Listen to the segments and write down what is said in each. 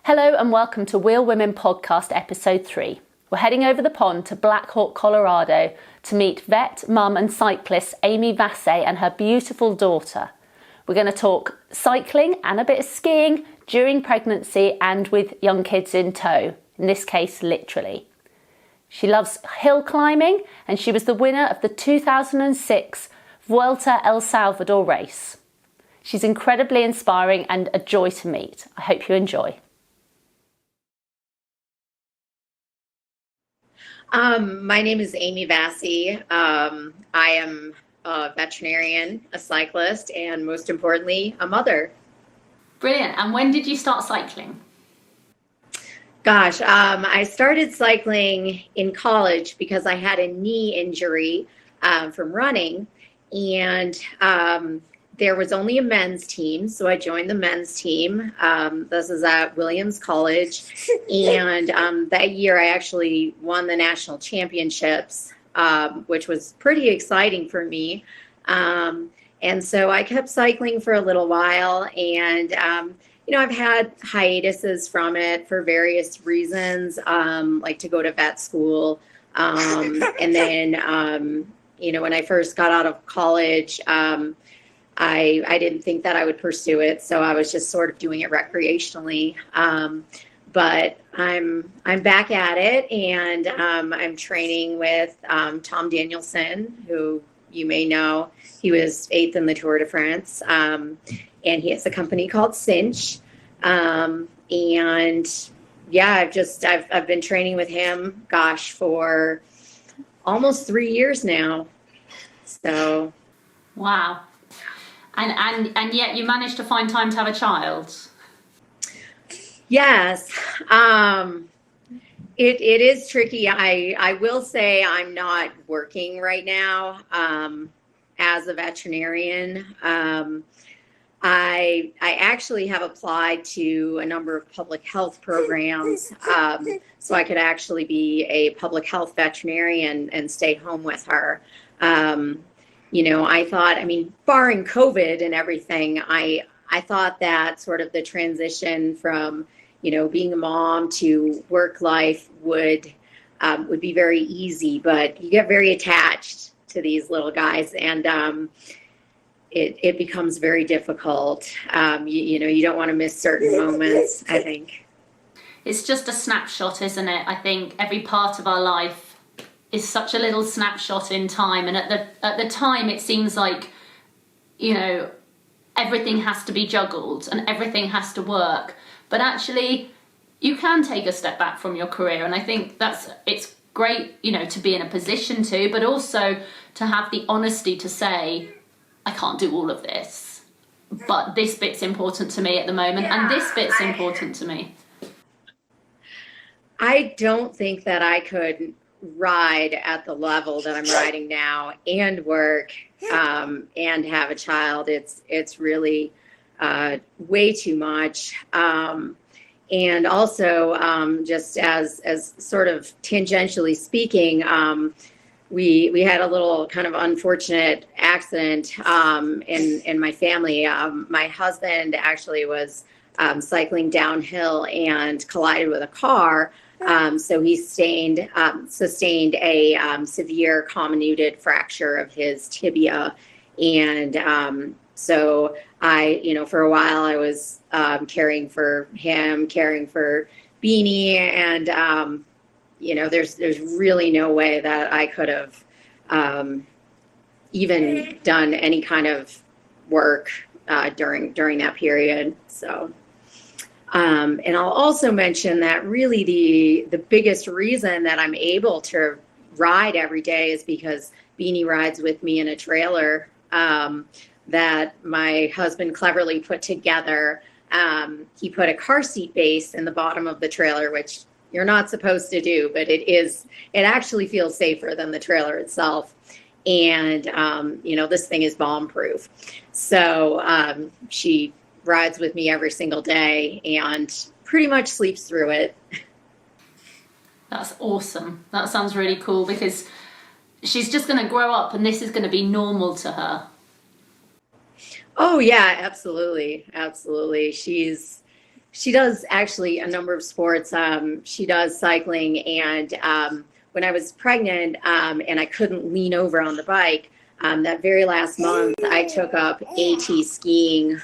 Hello and welcome to Wheel Women Podcast Episode 3. We're heading over the pond to Black Hawk, Colorado to meet vet, mum and cyclist Aimee Vasse and her beautiful daughter. We're going to talk cycling and a bit of skiing during pregnancy and with young kids in tow, in this case literally. She loves hill climbing and she was the winner of the 2006 Vuelta El Salvador race. She's incredibly inspiring and a joy to meet. I hope you enjoy. My name is Aimee Vasse. I am a veterinarian, a cyclist, and most importantly, a mother. Brilliant. And when did you start cycling? Gosh, I started cycling in college because I had a knee injury from running, and there was only a men's team, so I joined the men's team. This is at Williams College, and that year I actually won the national championships, which was pretty exciting for me. And so I kept cycling for a little while, and I've had hiatuses from it for various reasons, like to go to vet school, and then when I first got out of college. I didn't think that I would pursue it, so I was just sort of doing it recreationally. But I'm back at it, and I'm training with Tom Danielson, who you may know. He was 8th in the Tour de France, and he has a company called Cinch. And yeah, I've been training with him, for almost 3 years now. So, wow. And yet you managed to find time to have a child. Yes. It is tricky. I will say I'm not working right now as a veterinarian. I actually have applied to a number of public health programs, so I could actually be a public health veterinarian and stay home with her. I thought, barring COVID and everything, I thought that sort of the transition from, being a mom to work life would be very easy, but you get very attached to these little guys, and it becomes very difficult. You don't want to miss certain moments, I think. It's just a snapshot, isn't it? I think every part of our life is such a little snapshot in time, and at the time it seems like everything has to be juggled and everything has to work, but actually you can take a step back from your career, and I think it's great to be in a position to, but also to have the honesty to say, I can't do all of this, but this bit's important to me at the moment, and this bit's important to me. I don't think that I could ride at the level that I'm riding now and work and have a child. It's really way too much. And also, just as sort of tangentially speaking, we had a little kind of unfortunate accident in my family. My husband actually was cycling downhill and collided with a car. So he sustained a severe comminuted fracture of his tibia. And so for a while I was caring for him, caring for Beanie, and there's really no way that I could have even done any kind of work during that period. So. And I'll also mention that really the biggest reason that I'm able to ride every day is because Beanie rides with me in a trailer that my husband cleverly put together. He put a car seat base in the bottom of the trailer, which you're not supposed to do, but it actually feels safer than the trailer itself. And, this thing is bomb proof. So she rides with me every single day and pretty much sleeps through it. That's awesome. That sounds really cool, because she's just going to grow up and this is going to be normal to her. Oh yeah, absolutely. She's she does actually a number of sports. She does cycling, and when I was pregnant and I couldn't lean over on the bike, that very last month I took up AT skiing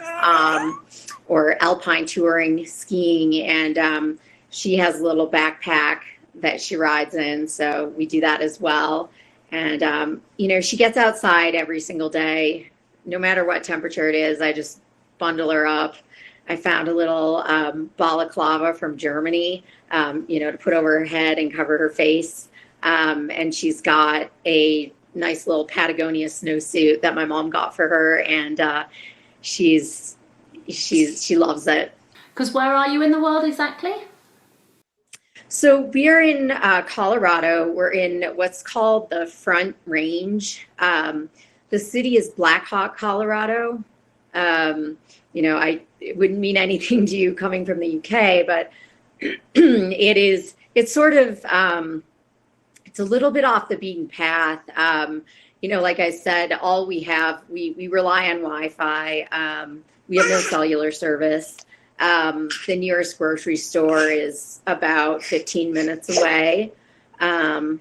or alpine touring skiing, and she has a little backpack that she rides in, so we do that as well. And she gets outside every single day, no matter what temperature it is. I just bundle her up. I found a little balaclava from Germany, to put over her head and cover her face. And she's got a nice little Patagonia snowsuit that my mom got for her, and she loves it. Because where are you in the world exactly? So we are in Colorado. We're in what's called the Front Range. The city is Black Hawk, Colorado. It wouldn't mean anything to you coming from the UK, but it's sort of, it's a little bit off the beaten path. Like I said, all we rely on Wi-Fi. We have no cellular service. The nearest grocery store is about 15 minutes away. But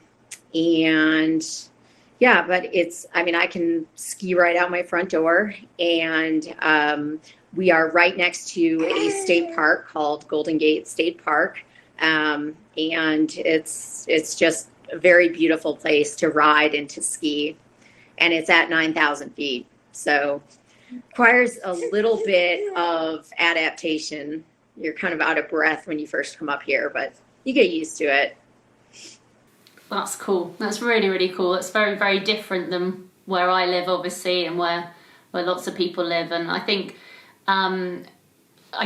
I can ski right out my front door, and we are right next to a state park called Golden Gate State Park. And it's just a very beautiful place to ride and to ski. And it's at 9,000 feet. So requires a little bit of adaptation. You're kind of out of breath when you first come up here, but you get used to it. That's cool. That's really, really cool. It's very, very different than where I live, obviously, and where lots of people live. And I think, I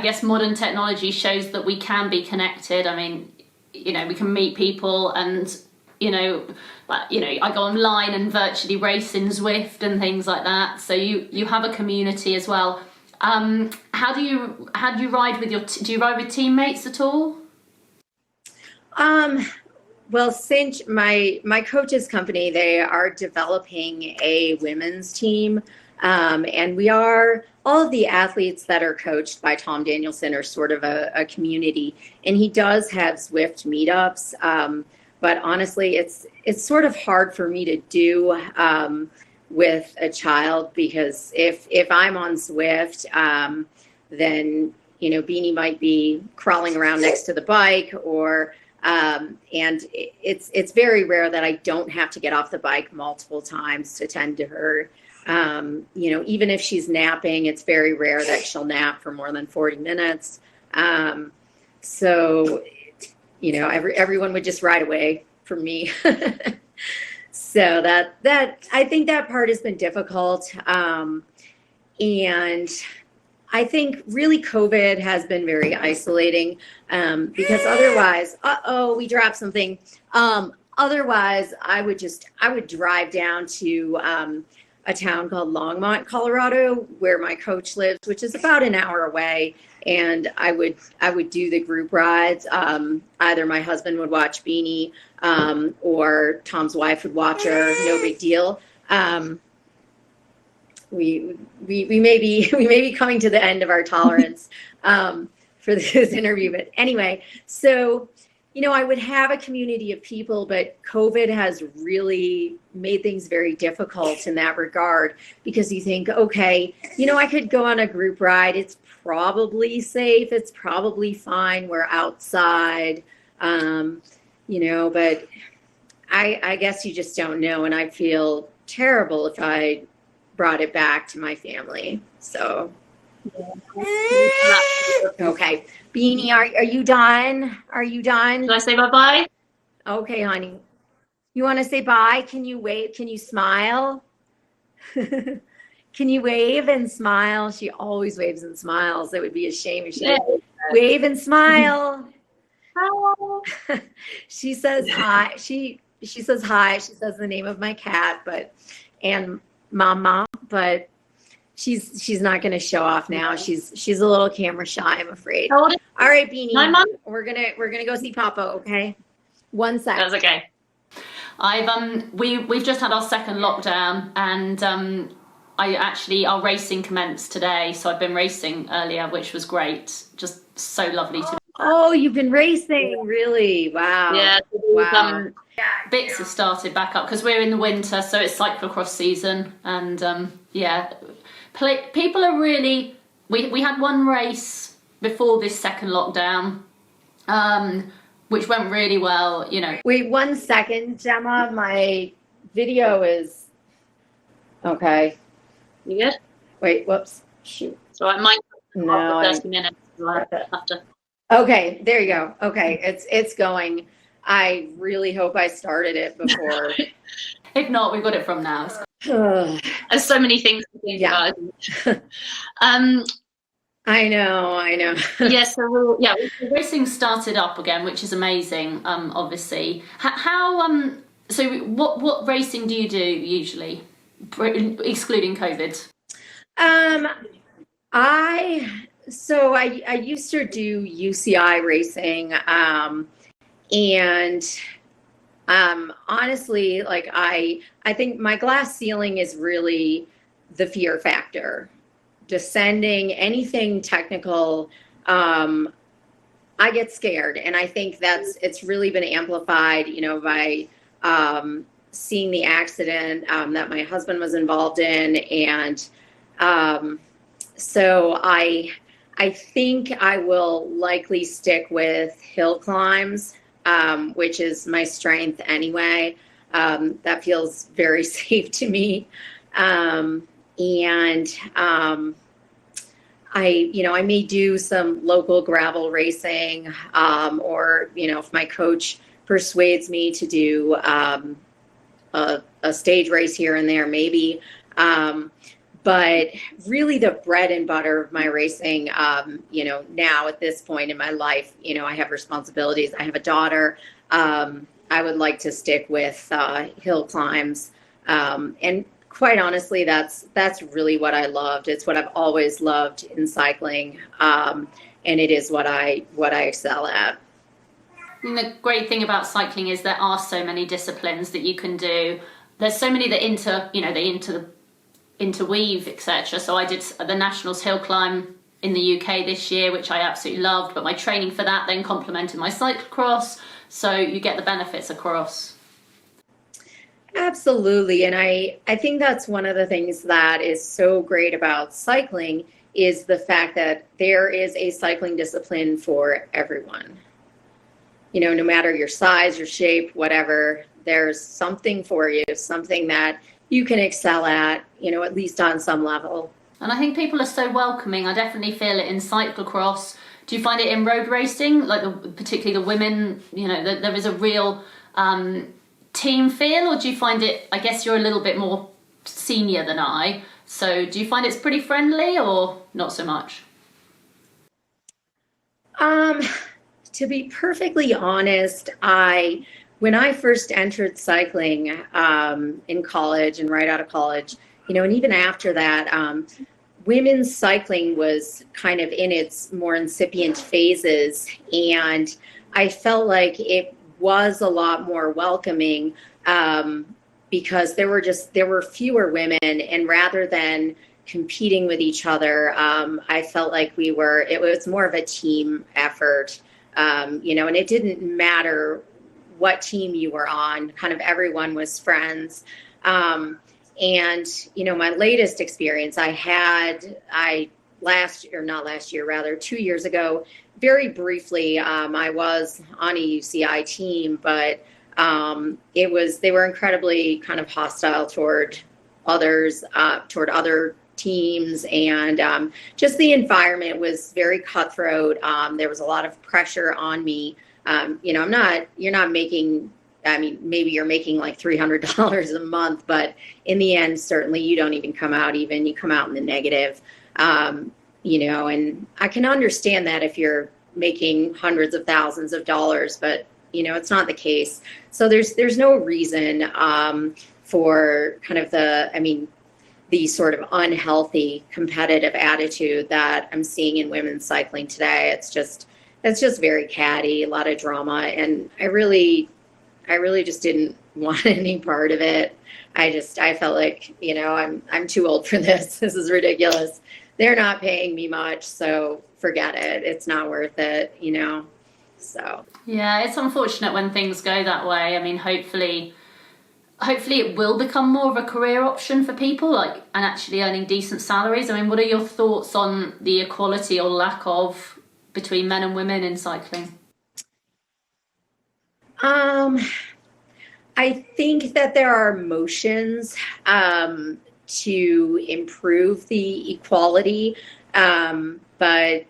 guess modern technology shows that we can be connected. I mean, we can meet people, and, I go online and virtually race in Zwift and things like that. So you have a community as well. How do you ride with do you ride with teammates at all? Well, since my coach's company, they are developing a women's team. And we are, all of the athletes that are coached by Tom Danielson are sort of a community. And he does have Zwift meetups. But honestly, it's sort of hard for me to do with a child, because if I'm on Zwift, then, Beanie might be crawling around next to the bike, or and it's very rare that I don't have to get off the bike multiple times to tend to her. Even if she's napping, it's very rare that she'll nap for more than 40 minutes. Everyone would just ride away from me. So that I think that part has been difficult. And I think really COVID has been very isolating, because otherwise, we dropped something. Otherwise, I would drive down to a town called Longmont, Colorado, where my coach lives, which is about an hour away. And I would do the group rides. Either my husband would watch Beanie, or Tom's wife would watch her. No big deal. We may be coming to the end of our tolerance for this interview, but anyway, so I would have a community of people, but COVID has really made things very difficult in that regard, because you think, okay, I could go on a group ride. It's probably safe. It's probably fine. We're outside, but I guess you just don't know. And I feel terrible if I brought it back to my family. So, okay. Beanie, are you done? Are you done? Should I say bye-bye? Okay, honey. You want to say bye? Can you wave? Can you smile? Can you wave and smile? She always waves and smiles. It would be a shame if she didn't wave and smile. She says hi. She says hi. She says the name of my cat, and Mama, but she's not going to show off now. She's a little camera shy, I'm afraid. All right, Beanie. Hi, Mom. We're gonna go see Papa. Okay. 1 sec. That's okay. We've just had our second lockdown, and our racing commenced today, so I've been racing earlier, which was great. Just so lovely to. Oh, you've been racing, really? Wow. Yeah. Wow. Bits have started back up because we're in the winter, so it's cyclocross season, and people are really. We had one race before this second lockdown, which went really well. You know. Wait 1 second, Gemma. My video is okay. You good? Wait, whoops. Shoot. So I might No. 30 minutes after. Okay, there you go. Okay, it's going. I really hope I started it before. If not, we've got it from now. There's so many things to think about. I know. So racing started up again, which is amazing. Obviously, so what racing do you do usually, excluding COVID? I used to do UCI racing, and honestly, like I think my glass ceiling is really the fear factor. Descending, anything technical, I get scared, and I think it's really been amplified, by seeing the accident that my husband was involved in, and so I think I will likely stick with hill climbs, which is my strength anyway. That feels very safe to me. I may do some local gravel racing, or, if my coach persuades me to do a stage race here and there, maybe. But really the bread and butter of my racing, now at this point in my life, I have responsibilities. I have a daughter. I would like to stick with hill climbs. And quite honestly, that's really what I loved. It's what I've always loved in cycling. And it is what I excel at. And the great thing about cycling is there are so many disciplines that you can do. There's so many that interweave, etc. So I did the Nationals hill climb in the UK this year, which I absolutely loved, but my training for that then complemented my cyclocross, so you get the benefits across. Absolutely. And I think that's one of the things that is so great about cycling is the fact that there is a cycling discipline for everyone. No matter your size, your shape, whatever, there's something for you, something that you can excel at, at least on some level. And I think people are so welcoming. I definitely feel it in cyclocross. Do you find it in road racing, like particularly the women, there is a real team feel, or do you find it, I guess you're a little bit more senior than I, so do you find it's pretty friendly or not so much? To be perfectly honest, when I first entered cycling in college and right out of college, and even after that, women's cycling was kind of in its more incipient phases. And I felt like it was a lot more welcoming because there were fewer women. And rather than competing with each other, I felt like it was more of a team effort, and it didn't matter what team you were on, kind of everyone was friends. And, my latest experience 2 years ago, very briefly, I was on a UCI team, but they were incredibly kind of hostile toward others, toward other teams. And just the environment was very cutthroat. There was a lot of pressure on me. You're not making, maybe you're making like $300 a month, but in the end, certainly you don't even come out you come out in the negative, and I can understand that if you're making hundreds of thousands of dollars, but, it's not the case. So there's no reason for kind of the sort of unhealthy competitive attitude that I'm seeing in women's cycling today. It's just very catty, a lot of drama, and I really just didn't want any part of it. I felt like, I'm too old for this. This is ridiculous. They're not paying me much, so forget it. It's not worth it, So. Yeah, it's unfortunate when things go that way. I mean, hopefully it will become more of a career option for people, and actually earning decent salaries. I mean, what are your thoughts on the equality or lack of between men and women in cycling? I think that there are motions to improve the equality, but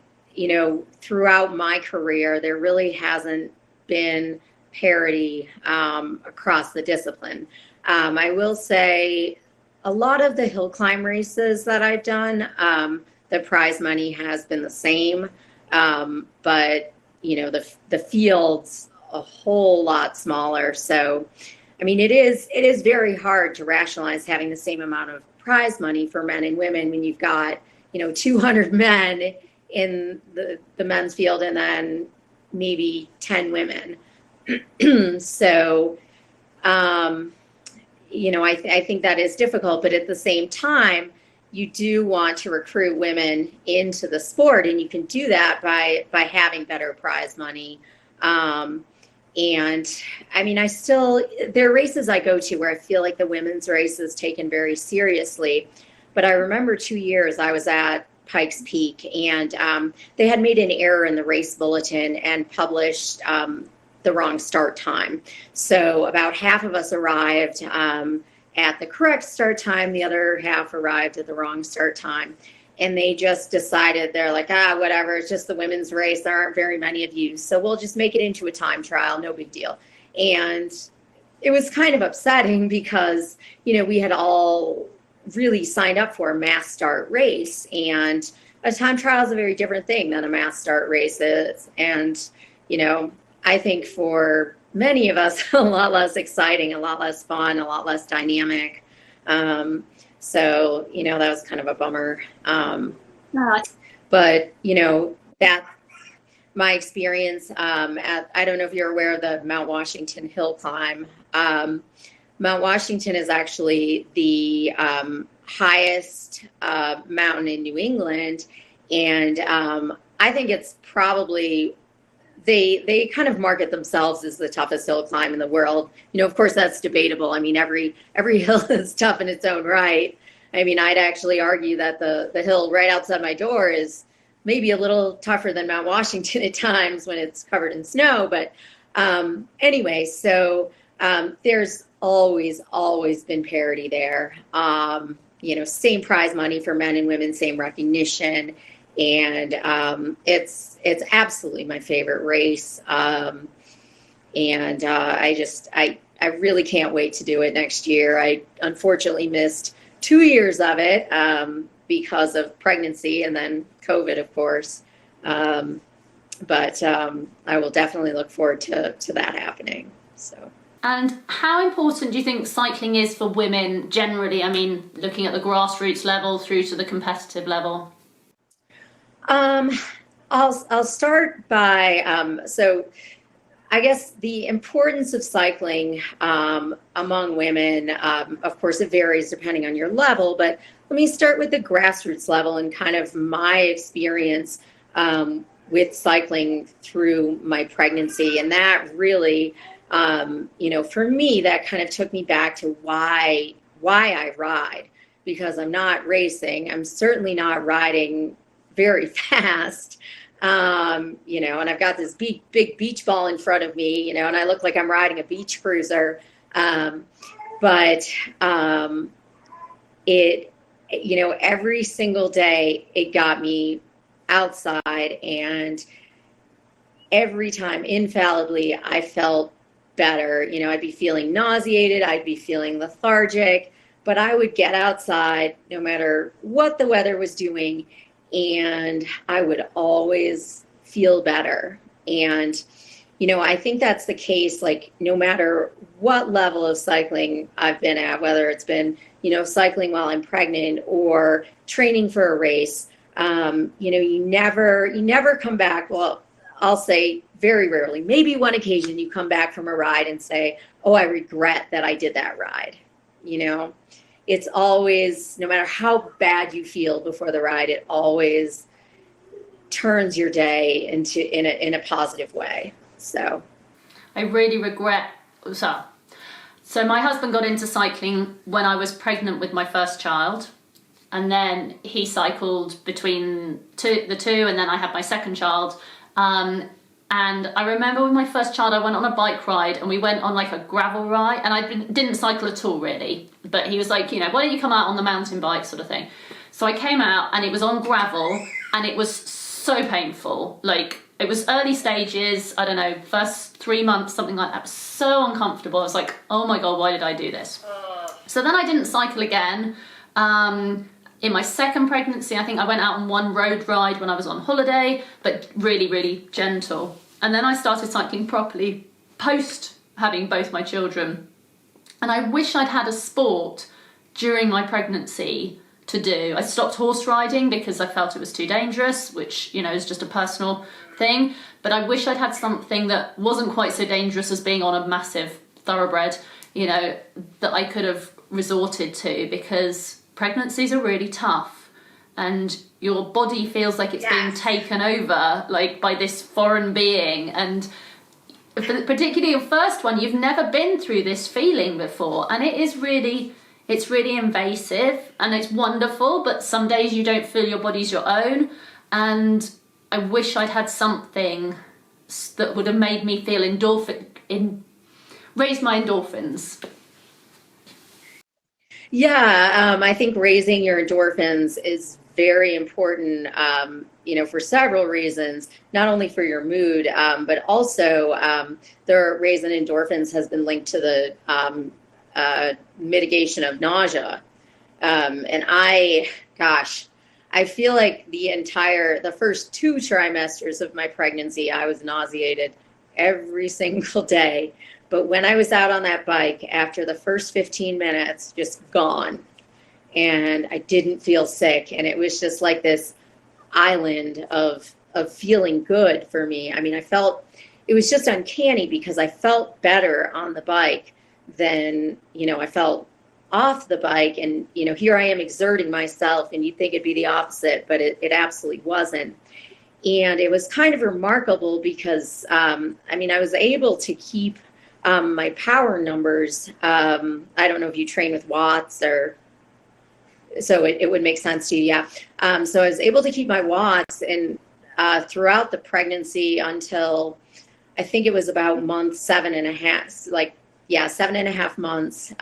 throughout my career, there really hasn't been parity across the discipline. I will say a lot of the hill climb races that I've done, the prize money has been the same, but the field's a whole lot smaller. So, I mean, it is very hard to rationalize having the same amount of prize money for men and women when you've got 200 men in the men's field and then maybe 10 women. So, I think that is difficult, but at the same time, you do want to recruit women into the sport, and you can do that by having better prize money. And I mean, there are races I go to where I feel like the women's race is taken very seriously. But I remember 2 years I was at Pikes Peak, and they had made an error in the race bulletin and published the wrong start time. So about half of us arrived at the correct start time. The other half arrived at the wrong start time. And they just decided, they're like, whatever, it's just the women's race. There aren't very many of you. So we'll just make it into a time trial. No big deal. And it was kind of upsetting because, we had all really signed up for a mass start race. And a time trial is a very different thing than a mass start race is. And, I think for many of us, a lot less exciting, a lot less fun, a lot less dynamic. So, that was kind of a bummer. But, that my experience I don't know if you're aware of the Mount Washington hill climb. Mount Washington is actually the highest mountain in New England. And I think it's probably, they kind of market themselves as the toughest hill climb in the world. Of course, that's debatable. I mean, every hill is tough in its own right. I mean, I'd actually argue that the hill right outside my door is maybe a little tougher than Mount Washington at times when it's covered in snow. But anyway, so there's always been parity there. Same prize money for men and women, same recognition. And it's absolutely my favorite race. And I really can't wait to do it next year. I unfortunately missed 2 years of it because of pregnancy and then COVID, of course. But I will definitely look forward to that happening. So. And how important do you think cycling is for women generally? I mean, looking at the grassroots level through to the competitive level. I'll start by, so I guess the importance of cycling among women, of course, it varies depending on your level, but let me start with the grassroots level and kind of my experience with cycling through my pregnancy. And that really, for me, that kind of took me back to why I ride, because I'm not racing. I'm certainly not riding very fast. And I've got this big beach ball in front of me, and I look like I'm riding a beach cruiser. But every single day it got me outside, and every time, infallibly, I felt better. I'd be feeling nauseated, I'd be feeling lethargic, but I would get outside no matter what the weather was doing, and I would always feel better. And, I think that's the case, like, no matter what level of cycling I've been at, whether it's been, cycling while I'm pregnant or training for a race, you never come back. Well, I'll say very rarely, maybe one occasion you come back from a ride and say, oh, I regret that I did that ride. You know, it's always, no matter how bad you feel before the ride, it always turns your day in a positive way. So I really regret, so my husband got into cycling when I was pregnant with my first child, and then he cycled between the two, and then I had my second child. And I remember with my first child, I went on a bike ride, and we went on like a gravel ride, and I didn't cycle at all really, but he was like, you know, why don't you come out on the mountain bike sort of thing. So I came out, and it was on gravel, and it was so painful. Like, it was early stages, I don't know, first 3 months, something like that. It was so uncomfortable. I was like, oh my God, why did I do this? So then I didn't cycle again. In my second pregnancy, I think I went out on one road ride when I was on holiday, but really, really gentle. And then I started cycling properly post having both my children. And I wish I'd had a sport during my pregnancy to do. I stopped horse riding because I felt it was too dangerous, which, you know, is just a personal thing. But I wish I'd had something that wasn't quite so dangerous as being on a massive thoroughbred, you know, that I could have resorted to, because pregnancies are really tough and your body feels like it's being taken over, like, by this foreign being. And particularly your first one, you've never been through this feeling before, and it's really invasive, and it's wonderful, but some days you don't feel your body's your own. And I wish I'd had something that would have made me feel raised my endorphins. Yeah, I think raising your endorphins is very important, you know, for several reasons, not only for your mood, but also the raising endorphins has been linked to the mitigation of nausea. And I feel like the first 2 trimesters of my pregnancy, I was nauseated every single day. But when I was out on that bike, after the first 15 minutes, just gone. And I didn't feel sick. And it was just like this island of feeling good for me. I mean, it was just uncanny, because I felt better on the bike than, you know, I felt off the bike. And, you know, here I am exerting myself, and you'd think it'd be the opposite, but it absolutely wasn't. And it was kind of remarkable because, I mean, I was able to keep my power numbers. I don't know if you train with watts, or so it would make sense to you. Yeah. So I was able to keep my watts and throughout the pregnancy until I think it was about month 7.5, 7.5 months.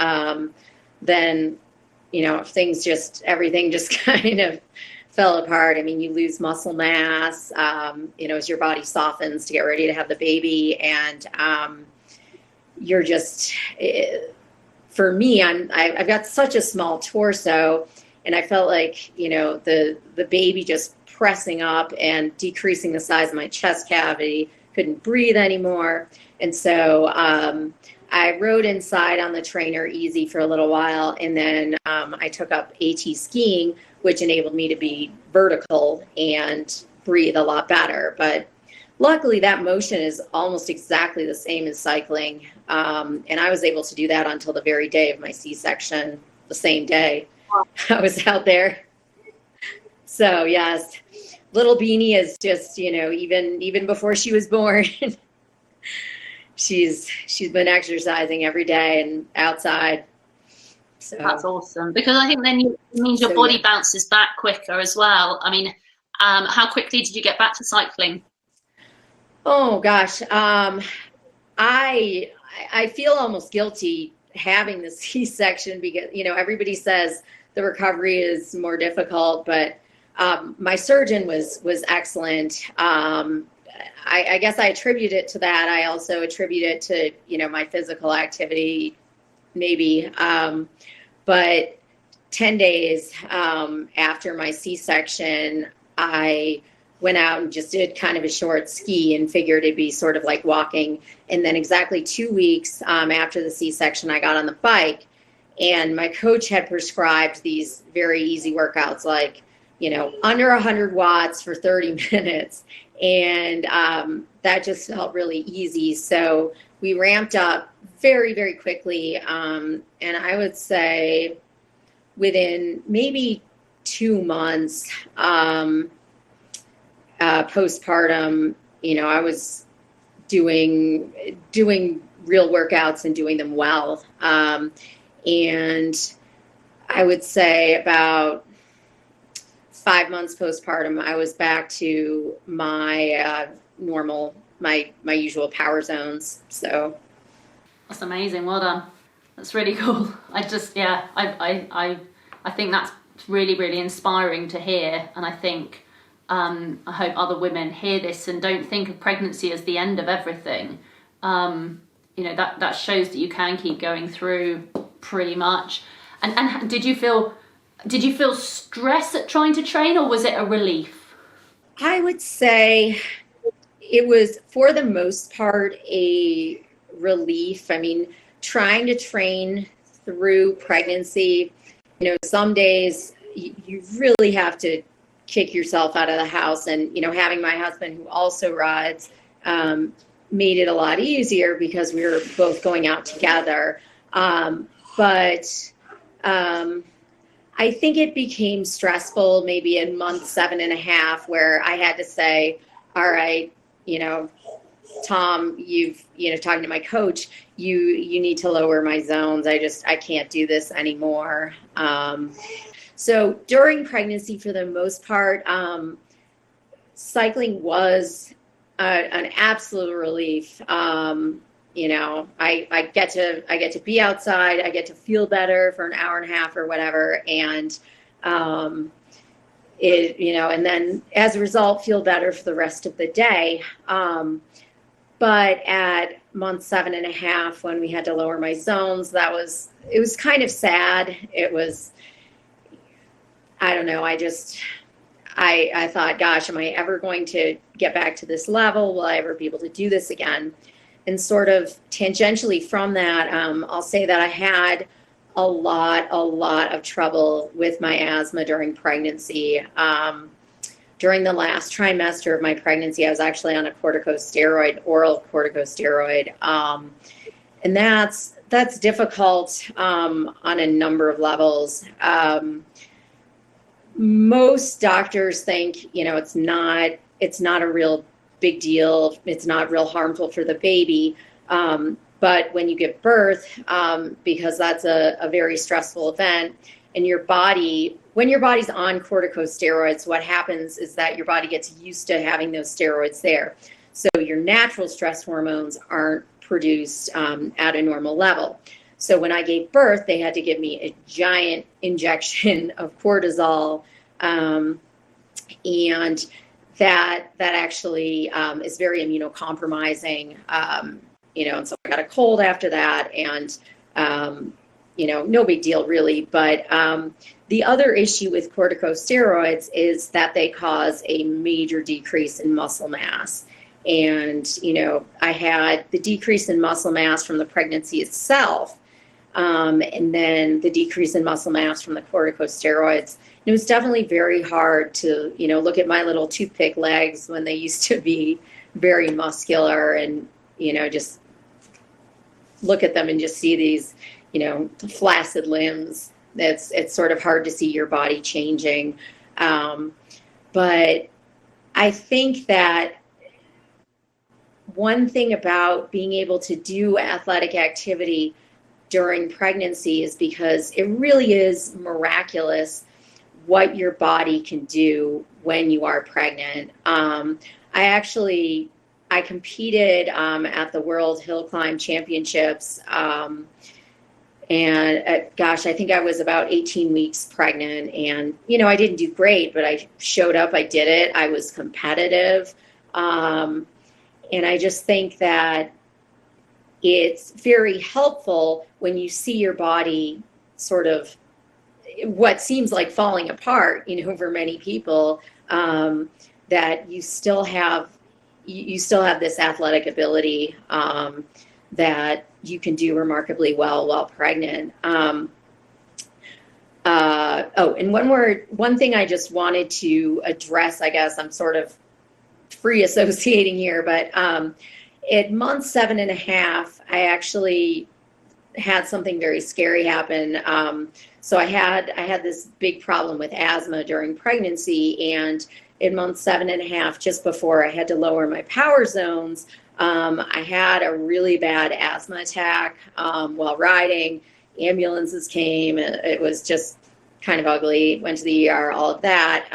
Then, you know, everything just kind of fell apart. I mean, you lose muscle mass, you know, as your body softens to get ready to have the baby. And you're just, for me, I've got such a small torso, and I felt like, you know, the baby just pressing up and decreasing the size of my chest cavity, couldn't breathe anymore. And so I rode inside on the trainer easy for a little while, and then I took up AT skiing, which enabled me to be vertical and breathe a lot better. But luckily, that motion is almost exactly the same as cycling. And I was able to do that until the very day of my C-section, the same day I was out there. So yes, little Beanie is just, you know, even before she was born, she's been exercising every day and outside. So that's awesome, because I think then it means your body bounces back quicker as well. I mean, how quickly did you get back to cycling? Oh gosh, I feel almost guilty having the C-section, because, you know, everybody says the recovery is more difficult, but my surgeon was excellent. I guess I attribute it to that. I also attribute it to, you know, my physical activity, maybe. But 10 days after my C-section, I went out and just did kind of a short ski and figured it'd be sort of like walking. And then exactly 2 weeks after the C-section, I got on the bike, and my coach had prescribed these very easy workouts, like, you know, under 100 watts for 30 minutes. And that just felt really easy. So we ramped up very, very quickly. And I would say within maybe 2 months postpartum, I was doing real workouts and doing them well. And I would say about 5 months postpartum, I was back to my normal, my usual power zones. So that's amazing. Well done. That's really cool. I think that's really, really inspiring to hear. And I think, I hope other women hear this and don't think of pregnancy as the end of everything. That shows that you can keep going through pretty much. And did you feel stress at trying to train, or was it a relief? I would say it was, for the most part, a relief. I mean, trying to train through pregnancy, some days you really have to kick yourself out of the house. And, having my husband who also rides made it a lot easier because we were both going out together. But I think it became stressful maybe in month 7.5, where I had to say, all right, Tom, talking to my coach, you need to lower my zones. I can't do this anymore. So during pregnancy, for the most part, cycling was an absolute relief. I get to be outside. I get to feel better for an hour and a half or whatever. And, and then as a result, feel better for the rest of the day. But at month 7.5, when we had to lower my zones, it was kind of sad. It was, I don't know. I thought, gosh, am I ever going to get back to this level? Will I ever be able to do this again? And sort of tangentially from that, I'll say that I had a lot of trouble with my asthma during pregnancy. During the last trimester of my pregnancy, I was actually on a oral corticosteroid. And that's difficult on a number of levels. Most doctors think, it's not a real big deal. It's not real harmful for the baby. But when you give birth, because that's a very stressful event, and when your body's on corticosteroids, what happens is that your body gets used to having those steroids there. So your natural stress hormones aren't produced at a normal level. So when I gave birth, they had to give me a giant injection of cortisol, and that actually is very immunocompromising, and so I got a cold after that, and, no big deal really. But the other issue with corticosteroids is that they cause a major decrease in muscle mass. And, I had the decrease in muscle mass from the pregnancy itself, and then the decrease in muscle mass from the corticosteroids. It was definitely very hard to, look at my little toothpick legs when they used to be very muscular, and, just look at them and just see these, flaccid limbs. It's sort of hard to see your body changing. But I think that one thing about being able to do athletic activity during pregnancy is because it really is miraculous what your body can do when you are pregnant. I competed at the World Hill Climb Championships, and gosh, I think I was about 18 weeks pregnant, and I didn't do great, but I showed up, I did it, I was competitive, and I just think that it's very helpful when you see your body sort of what seems like falling apart, for many people, that you still have this athletic ability that you can do remarkably well while pregnant. And one thing I just wanted to address, I guess I'm sort of free associating here, but at month 7.5, I actually had something very scary happen. So I had this big problem with asthma during pregnancy, and in month 7.5, just before I had to lower my power zones, I had a really bad asthma attack while riding. Ambulances came, and it was just kind of ugly. Went to the ER, all of that.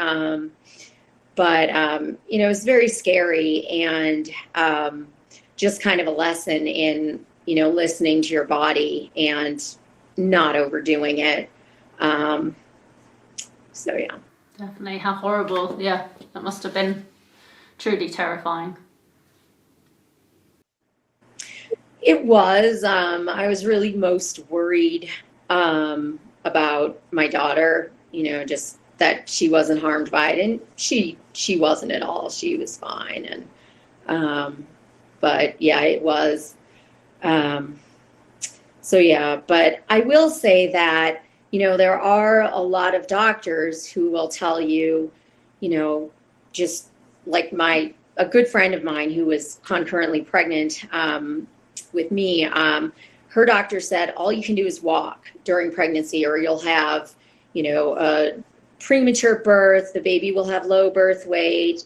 But it was very scary, and just kind of a lesson in, listening to your body and not overdoing it. So, yeah. Definitely. How horrible. Yeah, that must have been truly terrifying. It was. I was really most worried about my daughter, just that she wasn't harmed by it. And she wasn't at all. She was fine. And but yeah, it was. So yeah, but I will say that, there are a lot of doctors who will tell you, just like a good friend of mine who was concurrently pregnant with me, her doctor said all you can do is walk during pregnancy, or you'll have, a premature birth, the baby will have low birth weight,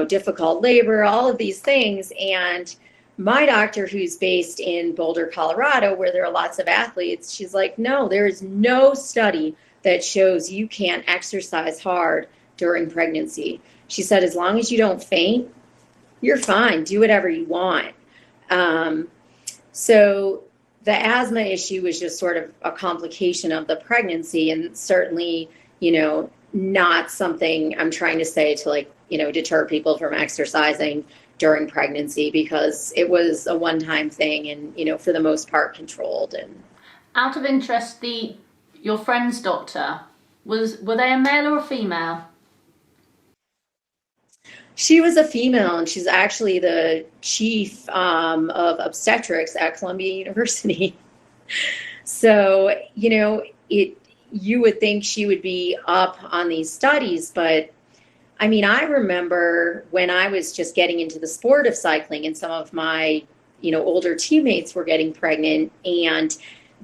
difficult labor, all of these things. And my doctor, who's based in Boulder, Colorado, where there are lots of athletes, she's like, no, there is no study that shows you can't exercise hard during pregnancy. She said, as long as you don't faint, you're fine. Do whatever you want. So the asthma issue was just sort of a complication of the pregnancy, and certainly, not something I'm trying to say to deter people from exercising during pregnancy, because it was a one-time thing and, for the most part controlled. And out of interest, your friend's doctor, were they a male or a female? She was a female, and she's actually the chief of obstetrics at Columbia University. So, you would think she would be up on these studies, but I mean, I remember when I was just getting into the sport of cycling, and some of my, older teammates were getting pregnant, and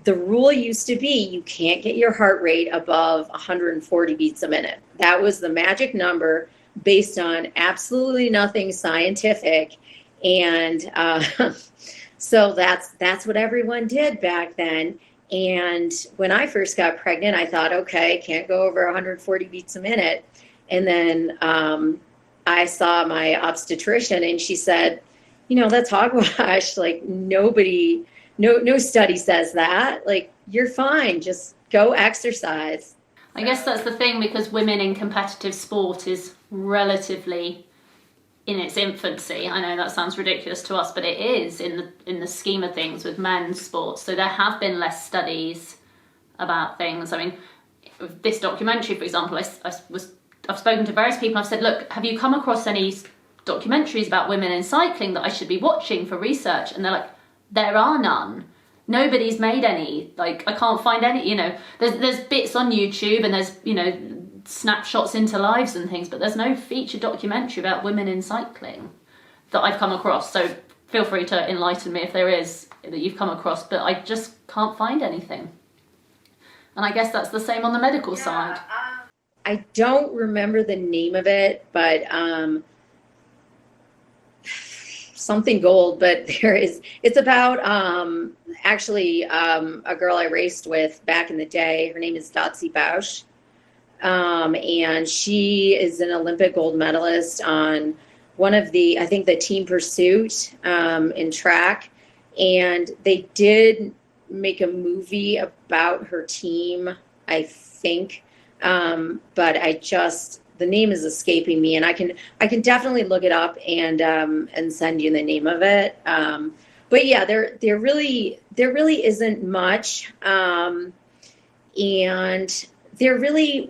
the rule used to be you can't get your heart rate above 140 beats a minute. That was the magic number, based on absolutely nothing scientific. And so that's what everyone did back then. And when I first got pregnant, I thought, okay, can't go over 140 beats a minute. And then I saw my obstetrician, and she said, that's hogwash. Like, nobody, no study says that. Like, you're fine. Just go exercise. I guess that's the thing, because women in competitive sport is relatively in its infancy. I know that sounds ridiculous to us, but it is in the scheme of things with men's sports. So there have been less studies about things. I mean, this documentary, for example, I've spoken to various people. I've said, look, have you come across any documentaries about women in cycling that I should be watching for research? And they're like, there are none. Nobody's made any. Like, I can't find any, there's bits on YouTube, and there's, snapshots into lives and things, but there's no feature documentary about women in cycling that I've come across. So feel free to enlighten me if there is, that you've come across, but I just can't find anything. And I guess that's the same on the medical side. I don't remember the name of it, but something gold, but it's about actually a girl I raced with back in the day. Her name is Dotsie Bausch. And she is an Olympic gold medalist on one of the team pursuit in track. And they did make a movie about her team, I think. But the name is escaping me, and I can definitely look it up and send you the name of it. But yeah, there really isn't much, and there really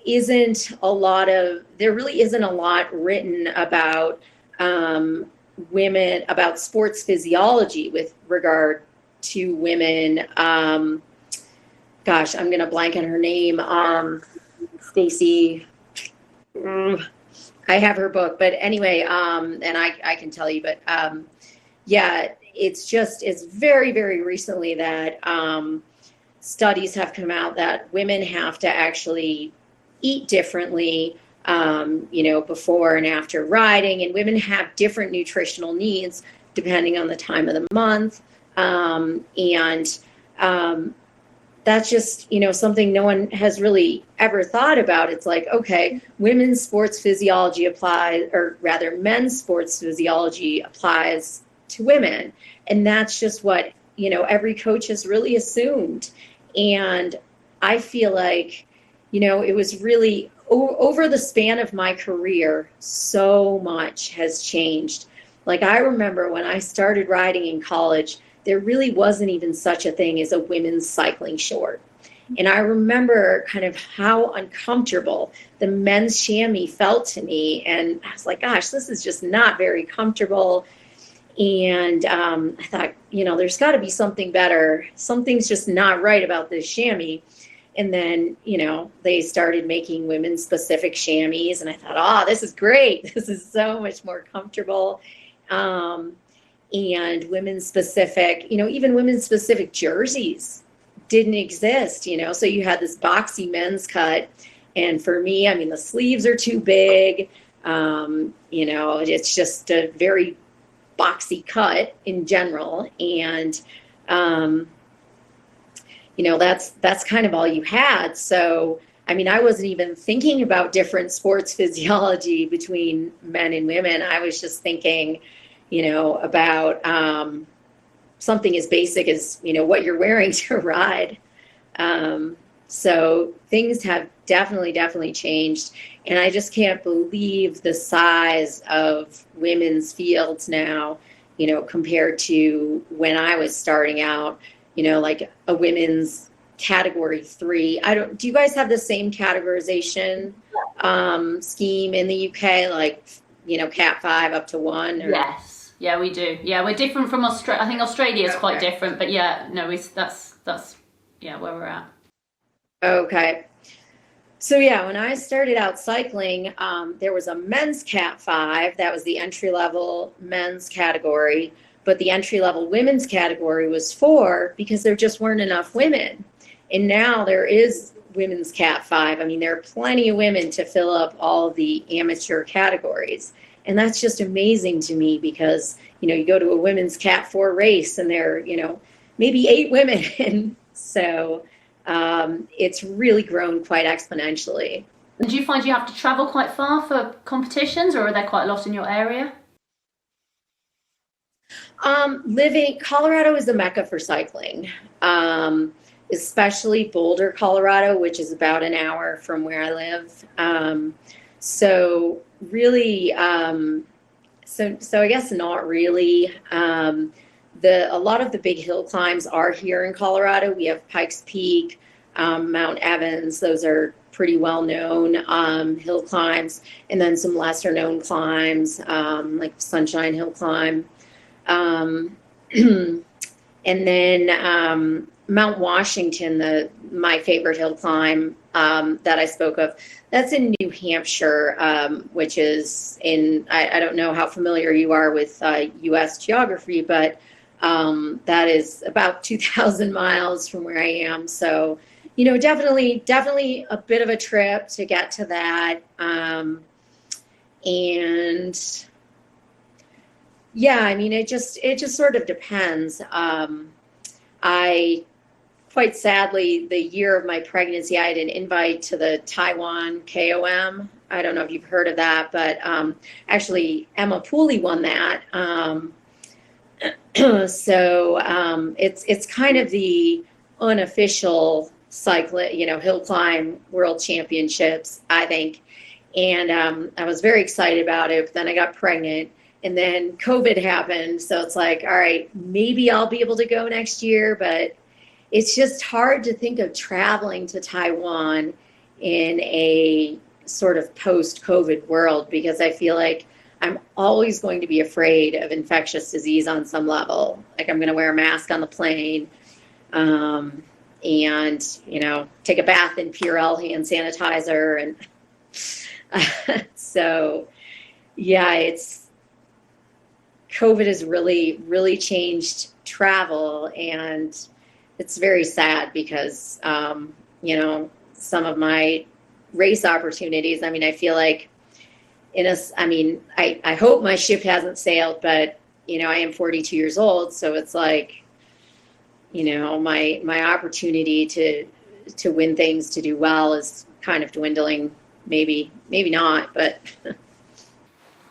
isn't a lot written about women, about sports physiology with regard to women. Gosh, I'm gonna blank on her name. Stacy. I have her book, but anyway, and I can tell you, but yeah, it's very, very recently that studies have come out that women have to actually eat differently, before and after riding, and women have different nutritional needs depending on the time of the month. And that's just, something no one has really ever thought about. It's like, okay, women's sports physiology applies, or rather men's sports physiology applies to women. And that's just what, every coach has really assumed. And I feel like, it was really over the span of my career, so much has changed. Like, I remember when I started riding in college, there really wasn't even such a thing as a women's cycling short. And I remember kind of how uncomfortable the men's chamois felt to me. And I was like, gosh, this is just not very comfortable. And I thought, there's got to be something better. Something's just not right about this chamois. And then, they started making women's specific chamois. And I thought, oh, this is great. This is so much more comfortable. And women's specific, even women's specific jerseys didn't exist, so you had this boxy men's cut. And for me, I mean, the sleeves are too big. It's just a very boxy cut in general. And, that's kind of all you had. So, I mean, I wasn't even thinking about different sports physiology between men and women. I was just thinking, about something as basic as, what you're wearing to ride. So things have definitely changed. And I just can't believe the size of women's fields now, compared to when I was starting out, like a women's category 3. Do you guys have the same categorization scheme in the UK, like, Cat 5 up to 1? Or? Yes. Yeah, we do. Yeah, we're different from Australia. I think Australia is quite different, but yeah, no, that's where we're at. Okay. So yeah, when I started out cycling, there was a men's Cat 5. That was the entry-level men's category, but the entry-level women's category was 4 because there just weren't enough women. And now there is women's Cat 5. I mean, there are plenty of women to fill up all of the amateur categories. And that's just amazing to me because, you go to a women's Cat 4 race and there are, maybe 8 women. And so it's really grown quite exponentially. And do you find you have to travel quite far for competitions, or are there quite a lot in your area? Colorado is the mecca for cycling, especially Boulder, Colorado, which is about an hour from where I live. So really, so I guess not really. A lot of the big hill climbs are here in Colorado. We have Pikes Peak, Mount Evans. Those are pretty well known hill climbs, and then some lesser known climbs like Sunshine Hill Climb. And then Mount Washington, my favorite hill climb that I spoke of, that's in New Hampshire, which is I don't know how familiar you are with U.S. geography, but that is about 2,000 miles from where I am. So, definitely a bit of a trip to get to that. And yeah, I mean, it just sort of depends. I quite sadly, the year of my pregnancy, I had an invite to the Taiwan KOM. I don't know if you've heard of that, but actually Emma Pooley won that. So it's kind of the unofficial hill climb world championships, I think. And I was very excited about it, but then I got pregnant. And then COVID happened, so it's like, all right, maybe I'll be able to go next year, but it's just hard to think of traveling to Taiwan in a sort of post-COVID world, because I feel like I'm always going to be afraid of infectious disease on some level. Like, I'm going to wear a mask on the plane and, take a bath in Purell hand sanitizer. And so yeah, COVID has really, really changed travel, and it's very sad because, some of my race opportunities, I mean, I feel like I hope my ship hasn't sailed, but, I am 42 years old. So it's like, my opportunity to win things, to do well is kind of dwindling. Maybe not, but.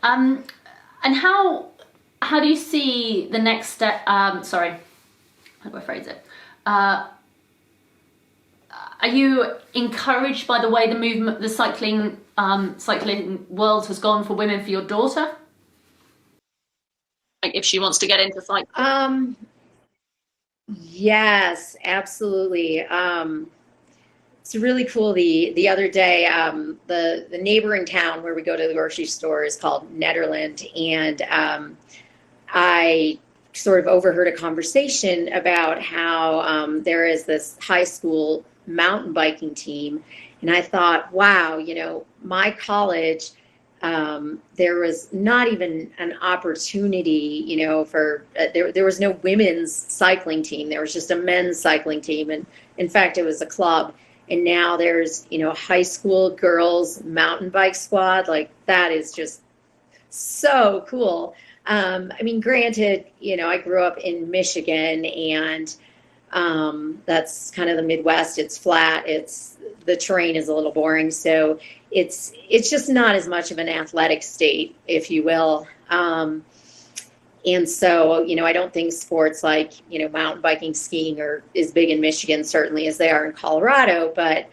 And how do you see the next step? Sorry, how do I phrase it? Are you encouraged by the way the movement, the cycling world has gone for women, for your daughter? Like if she wants to get into cycling? Yes, absolutely. It's really cool. The other day, the neighboring town where we go to the grocery store is called Nederland, and I sort of overheard a conversation about how there is this high school mountain biking team, and I thought, wow, my college, there was not even an opportunity, for there was no women's cycling team. There was just a men's cycling team, and in fact, it was a club. And now there's, high school girls mountain bike squad. Like, that is just so cool. Granted, I grew up in Michigan, and that's kind of the Midwest. It's flat. The terrain is a little boring. So it's just not as much of an athletic state, if you will. And so, I don't think sports like, mountain biking, skiing are as big in Michigan, certainly, as they are in Colorado. But,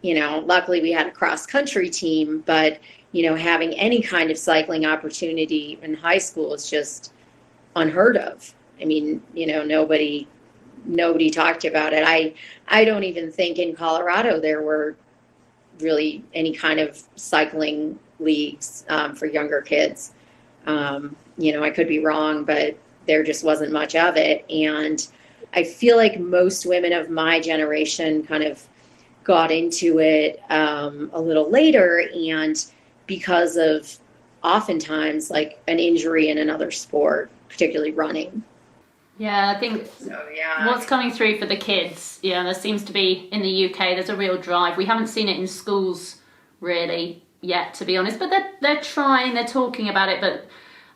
luckily we had a cross country team, but, having any kind of cycling opportunity in high school is just unheard of. I mean, nobody talked about it. I don't even think in Colorado there were really any kind of cycling leagues for younger kids. I could be wrong, but there just wasn't much of it. And I feel like most women of my generation kind of got into it a little later, and because of oftentimes like an injury in another sport, particularly running. Yeah, I think what's coming through for the kids, there seems to be in the UK, there's a real drive. We haven't seen it in schools really yet, to be honest, but they're trying, they're talking about it, but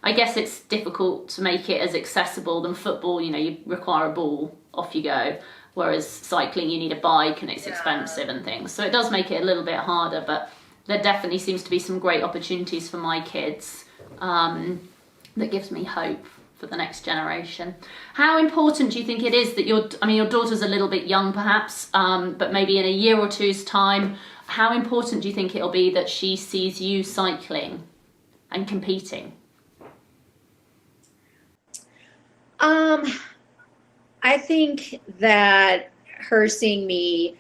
I guess it's difficult to make it as accessible than football. You require a ball, off you go, whereas cycling, you need a bike and it's expensive and things. So it does make it a little bit harder, but there definitely seems to be some great opportunities for my kids that gives me hope for the next generation. How important do you think it is that your daughter's a little bit young perhaps, but maybe in a year or two's time, how important do you think it'll be that she sees you cycling and competing? I think that her seeing me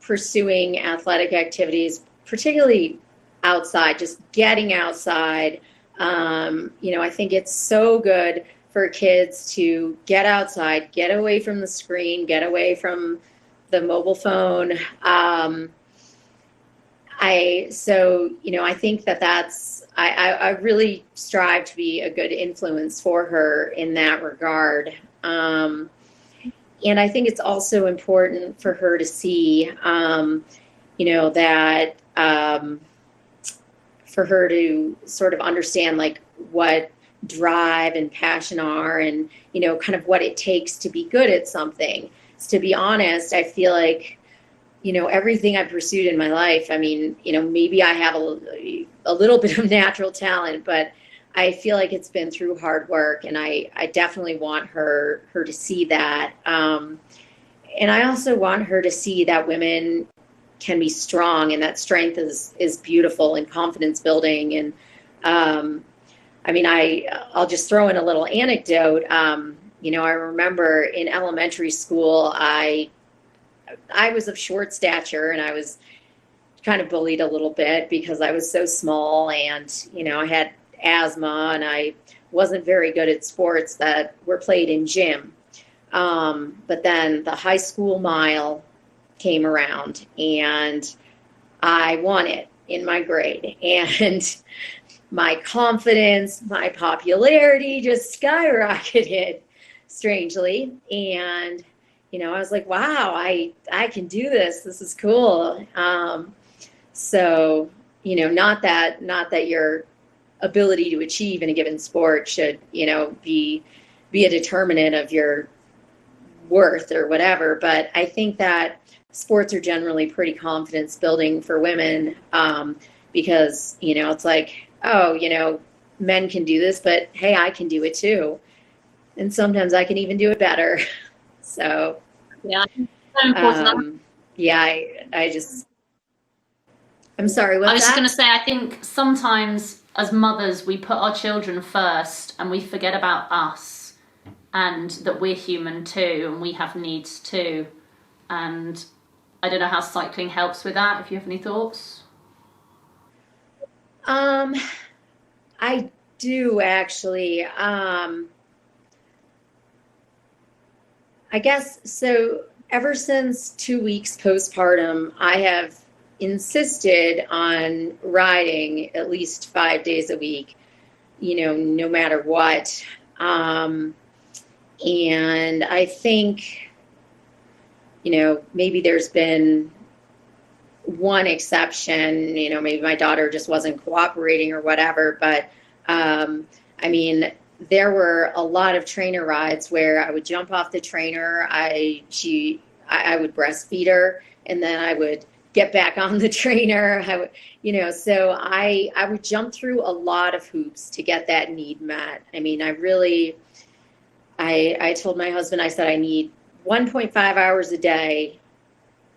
pursuing athletic activities, particularly outside, just getting outside, I think it's so good for kids to get outside, get away from the screen, get away from the mobile phone. I think I really strive to be a good influence for her in that regard. And I think it's also important for her to see, that for her to sort of understand like what drive and passion are, and, kind of what it takes to be good at something. So to be honest, I feel like, everything I've pursued in my life, maybe I have a little bit of natural talent, but I feel like it's been through hard work, and I definitely want her to see that. And I also want her to see that women can be strong, and that strength is beautiful and confidence building. And I'll just throw in a little anecdote. I remember in elementary school, I was of short stature, and I was kind of bullied a little bit because I was so small, and, I had asthma, and I wasn't very good at sports that were played in gym. But then the high school mile came around, and I won it. in my grade, and my confidence, my popularity just skyrocketed strangely. And, I was like, wow, I can do this. This is cool. So, not that your ability to achieve in a given sport should, be a determinant of your worth or whatever. But I think that sports are generally pretty confidence building for women, because, it's like, oh, men can do this, but hey, I can do it too. And sometimes I can even do it better. So, Yeah. So important. Yeah, I'm sorry, what's I was just that? going to say, I think sometimes as mothers, we put our children first and we forget about us and that we're human too and we have needs too. And I don't know how cycling helps with that, if you have any thoughts. I do actually. I guess so. Ever since 2 weeks postpartum, I have insisted on riding at least 5 days a week, no matter what. And I think, maybe there's been one exception, maybe my daughter just wasn't cooperating or whatever. But I mean, there were a lot of trainer rides where I would jump off the trainer, I would breastfeed her, and then I would get back on the trainer. I would, so I would jump through a lot of hoops to get that need met. I mean, I told my husband, I said, I need 1.5 hours a day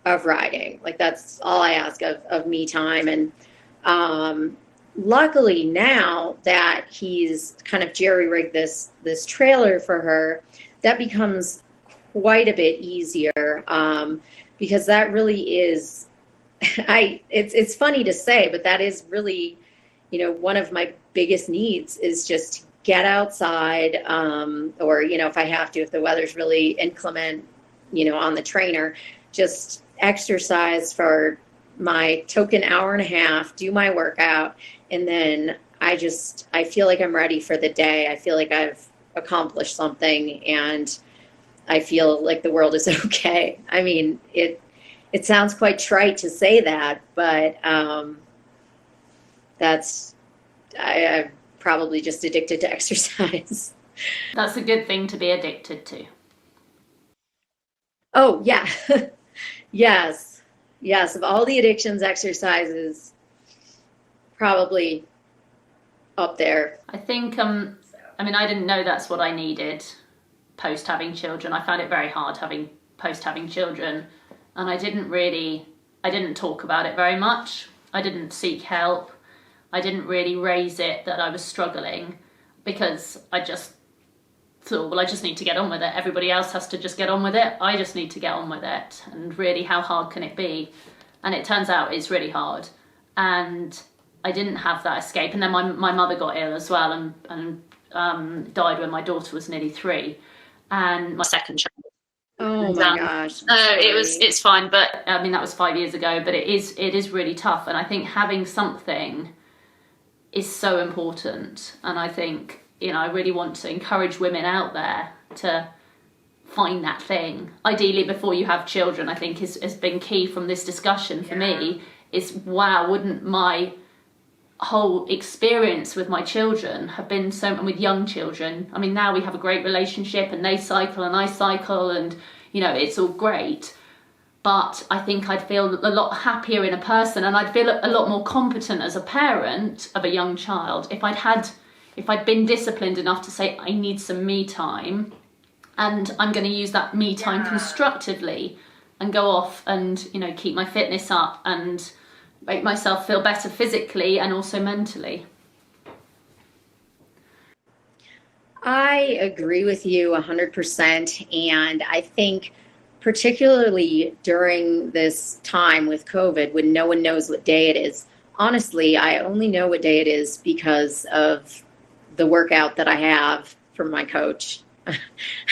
of riding. Like, that's all I ask of me time. And luckily now that he's kind of jerry-rigged this trailer for her, that becomes quite a bit easier, because that really is, it's funny to say, but that is really, one of my biggest needs is just get outside, or, if I have to, if the weather's really inclement, on the trainer, just exercise for my token hour and a half, do my workout, and then I feel like I'm ready for the day. I feel like I've accomplished something, and I feel like the world is okay. I mean, it sounds quite trite to say that, but I'm probably just addicted to exercise. That's a good thing to be addicted to. Oh, yeah. Yes. Yes. Of all the addictions, exercise is probably up there. I think, I mean, I didn't know that's what I needed post having children. I found it very hard post having children, and I didn't talk about it very much. I didn't seek help. I didn't really raise it that I was struggling, because I just thought, well, I just need to get on with it. Everybody else has to just get on with it. I just need to get on with it. And really, how hard can it be? And it turns out it's really hard. And I didn't have that escape. And then my mother got ill as well, and died when my daughter was nearly 3. And my second child. Oh my gosh. It's fine. But I mean, that was 5 years ago, but it is really tough. And I think having something is so important. And I think, I really want to encourage women out there to find that thing. Ideally, before you have children, I think has been key from this discussion for me, is, wow, wouldn't my whole experience with my children have been so, and with young children, I mean, now we have a great relationship and they cycle and I cycle and, it's all great. But I think I'd feel a lot happier in a person, and I'd feel a lot more competent as a parent of a young child if I'd been disciplined enough to say, I need some me time, and I'm going to use that me time constructively and go off and, keep my fitness up and make myself feel better physically and also mentally. I agree with you 100%. And I think particularly during this time with COVID, when no one knows what day it is, honestly, I only know what day it is because of the workout that I have from my coach.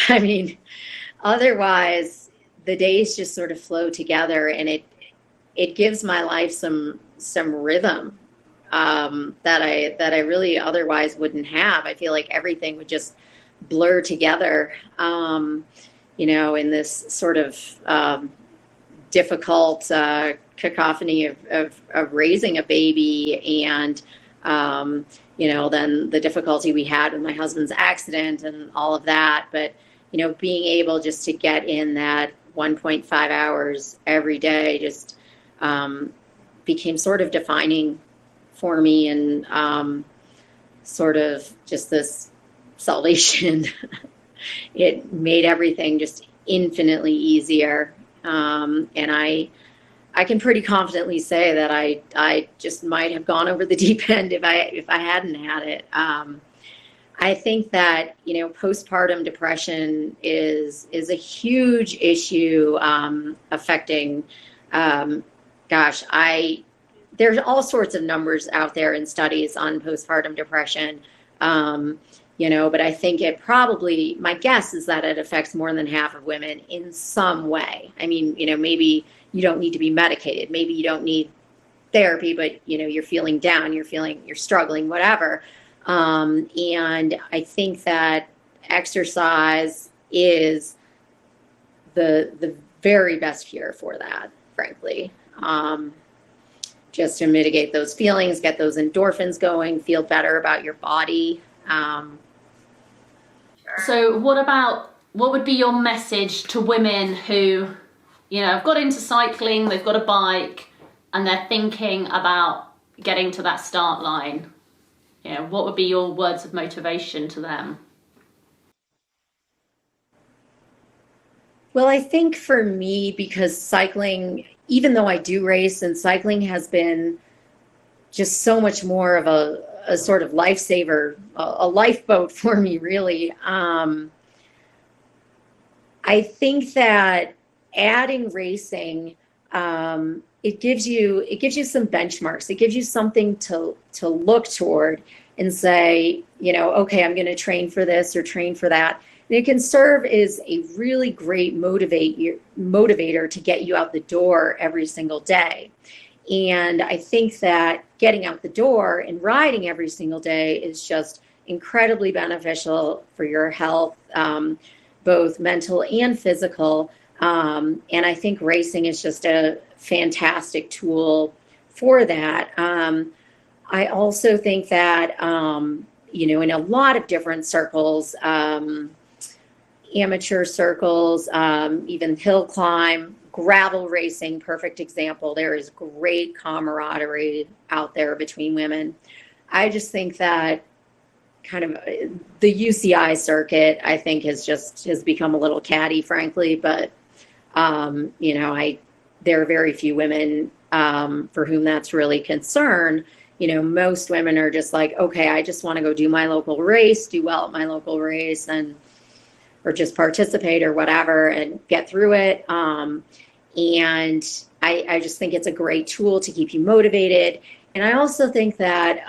I mean, otherwise the days just sort of flow together, and it gives my life some some rhythm that I really otherwise wouldn't have. I feel like everything would just blur together, in this sort of difficult cacophony of raising a baby, and then the difficulty we had with my husband's accident and all of that. But being able just to get in that 1.5 hours every day just became sort of defining for me, and sort of just this salvation. It made everything just infinitely easier. And I can pretty confidently say that I just might have gone over the deep end if I hadn't had it. I think that postpartum depression is a huge issue affecting. There's all sorts of numbers out there and studies on postpartum depression. But I think my guess is that it affects more than half of women in some way. I mean, maybe you don't need to be medicated. Maybe you don't need therapy, but you're feeling down, you're struggling, whatever. And I think that exercise is the very best cure for that, frankly. Just to mitigate those feelings, get those endorphins going, feel better about your body. So what would be your message to women who, have got into cycling, they've got a bike, and they're thinking about getting to that start line? What would be your words of motivation to them? Well, I think for me, because cycling, even though I do race, and cycling has been just so much more of a sort of lifesaver, a lifeboat for me, really. I think that adding racing, it gives you some benchmarks. It gives you something to look toward and say, okay, I'm going to train for this or train for that. And it can serve as a really great motivator to get you out the door every single day. And I think that getting out the door and riding every single day is just incredibly beneficial for your health, both mental and physical. And I think racing is just a fantastic tool for that. I also think that, in a lot of different circles, amateur circles, even hill climb, gravel racing, perfect example. There is great camaraderie out there between women. I just think that kind of the UCI circuit, I think, has become a little catty, frankly, but there are very few women for whom that's really concern. Most women are just like, okay, I just want to go do my local race, do well at my local race, or just participate or whatever and get through it. And I just think it's a great tool to keep you motivated. And I also think that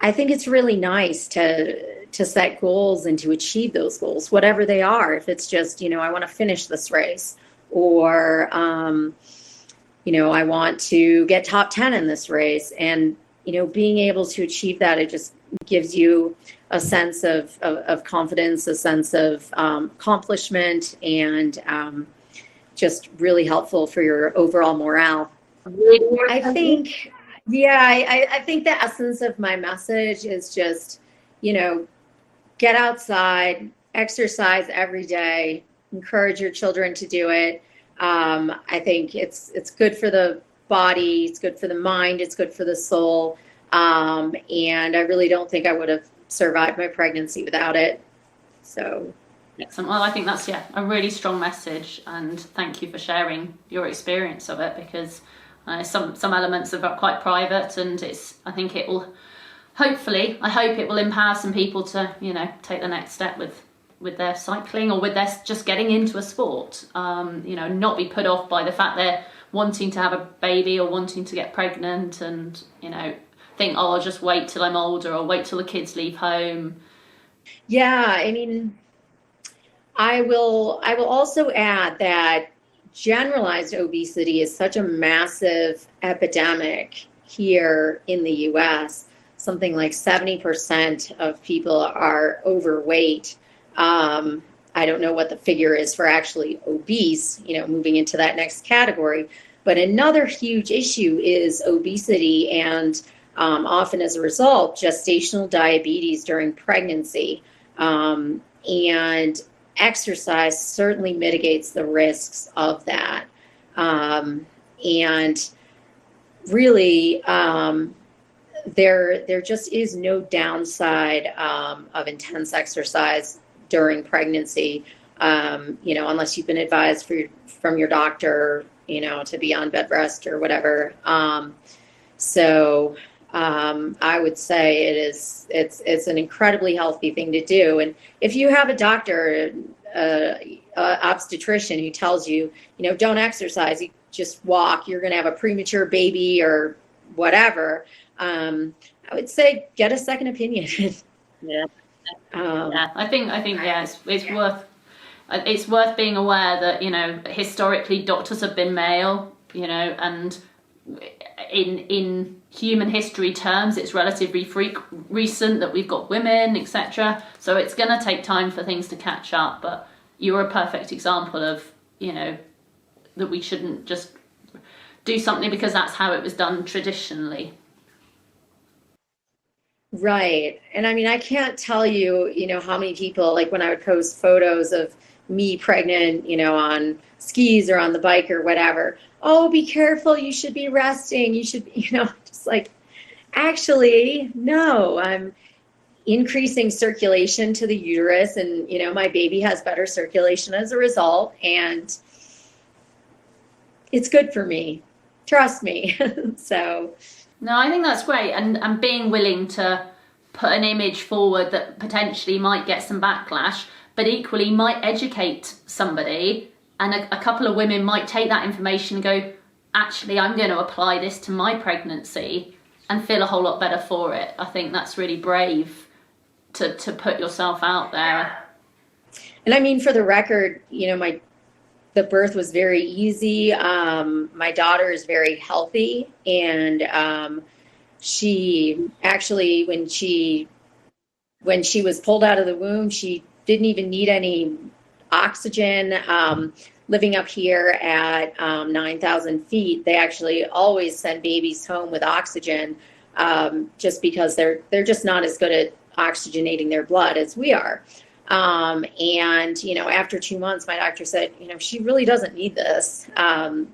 I think it's really nice to set goals and to achieve those goals, whatever they are. If it's just, I want to finish this race, or, I want to get top 10 in this race. And, being able to achieve that, it just gives you a sense of confidence, a sense of accomplishment, and just really helpful for your overall morale. I think, I think the essence of my message is just, get outside, exercise every day, encourage your children to do it. I think it's good for the body, it's good for the mind, it's good for the soul. And I really don't think I would have survived my pregnancy without it. So. Excellent. Well, I think that's a really strong message, and thank you for sharing your experience of it, because some elements are quite private, and I think it will hopefully, I hope it will empower some people to take the next step with their cycling, or with their just getting into a sport, not be put off by the fact they're wanting to have a baby or wanting to get pregnant, and think, oh, I'll just wait till I'm older, or wait till the kids leave home. Yeah, I mean, I will also add that generalized obesity is such a massive epidemic here in the US. Something like 70% of people are overweight. I don't know what the figure is for actually obese, moving into that next category. But another huge issue is obesity and often as a result, gestational diabetes during pregnancy. And exercise certainly mitigates the risks of that. And really, there just is no downside of intense exercise during pregnancy, unless you've been advised from your doctor, to be on bed rest or whatever. So I would say it's an incredibly healthy thing to do. And if you have a doctor, obstetrician who tells you, don't exercise, you just walk, you're going to have a premature baby or whatever, I would say get a second opinion. Yeah. I think yeah, it's worth being aware that historically doctors have been male, and in human history terms it's relatively recent that we've got women, etc. So it's going to take time for things to catch up, but you're a perfect example of that we shouldn't just do something because that's how it was done traditionally. Right. And I mean, I can't tell you, how many people, like when I would post photos of me pregnant, on skis or on the bike or whatever, oh, be careful, you should be resting, you should, just like, actually, no, I'm increasing circulation to the uterus and, my baby has better circulation as a result, and it's good for me. Trust me. So. No, I think that's great, and being willing to put an image forward that potentially might get some backlash, but equally might educate somebody, and a couple of women might take that information and go, actually, I'm going to apply this to my pregnancy and feel a whole lot better for it. I think that's really brave to put yourself out there. And I mean, for the record, the birth was very easy. My daughter is very healthy, and she actually, when she was pulled out of the womb, she didn't even need any oxygen. Living up here at 9,000 feet, they actually always send babies home with oxygen, just because they're just not as good at oxygenating their blood as we are. And, after 2 months, my doctor said, she really doesn't need this,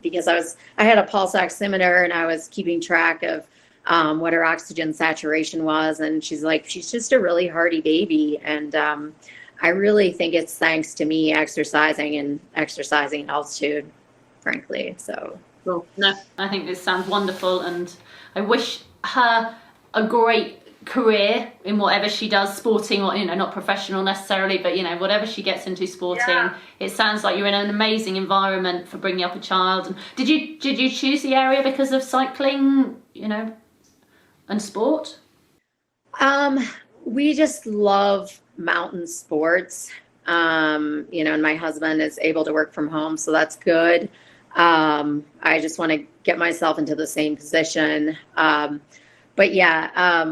because I had a pulse oximeter and I was keeping track of, what her oxygen saturation was. And she's like, she's just a really hardy baby. And, I really think it's thanks to me exercising and exercising altitude, frankly. So. Cool. No, I think this sounds wonderful, and I wish her a great career in whatever she does, sporting or not professional necessarily, but whatever she gets into sporting. Yeah. It sounds like you're in an amazing environment for bringing up a child. And did you choose the area because of cycling, and sport? We just love mountain sports, and my husband is able to work from home, so that's good. I just want to get myself into the same position. But yeah,